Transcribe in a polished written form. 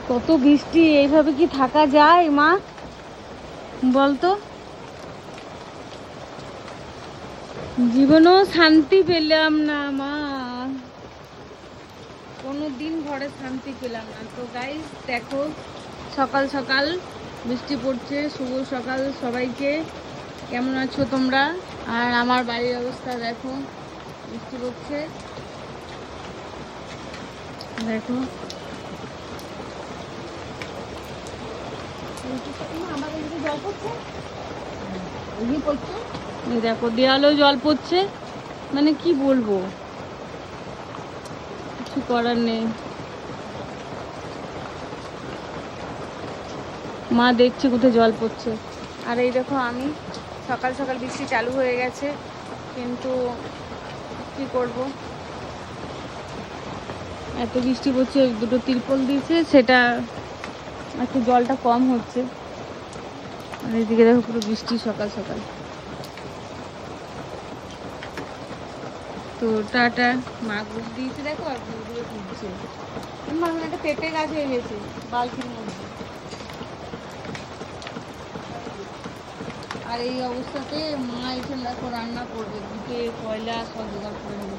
কত বৃষ্টি, এইভাবে কি থাকা যায় মা বলতো? জীবনেও শান্তি পেলাম না মা, কোনোদিন ঘরে শান্তি পেলাম না। তো গাইস দেখো, সকাল সকাল বৃষ্টি পড়ছে। শুভ সকাল সবাইকে, কেমন আছো তোমরা? আর আমার বাড়ির অবস্থা দেখো, বৃষ্টি পড়ছে দেখো। আমাদের জল পড়ছে, এই দেখো দেয়ালেও জল পড়ছে। মানে কি বলবো, কিছু করার নেই। মা দেখছে কোথায় জল পড়ছে। আর এই দেখো আমি, সকাল সকাল বৃষ্টি চালু হয়ে গেছে, কিন্তু কি করব, এত বৃষ্টি পড়ছে। দুটো তিরপল দিয়েছে, সেটা একটু জলটা কম হচ্ছে। আর এইদিকে দেখো পুরো বৃষ্টি সকাল সকাল। তো টাটা। মা গুড় দিয়েছে দেখো, আর গুড়গুলো তুলছে। আমার একটা পেঁপে গাছ হয়ে গেছে বালতির মধ্যে। আর এই অবস্থাতে মা এসে দেখো রান্না করবে, দুটো কয়লা সব জোগাড় করে নেবে।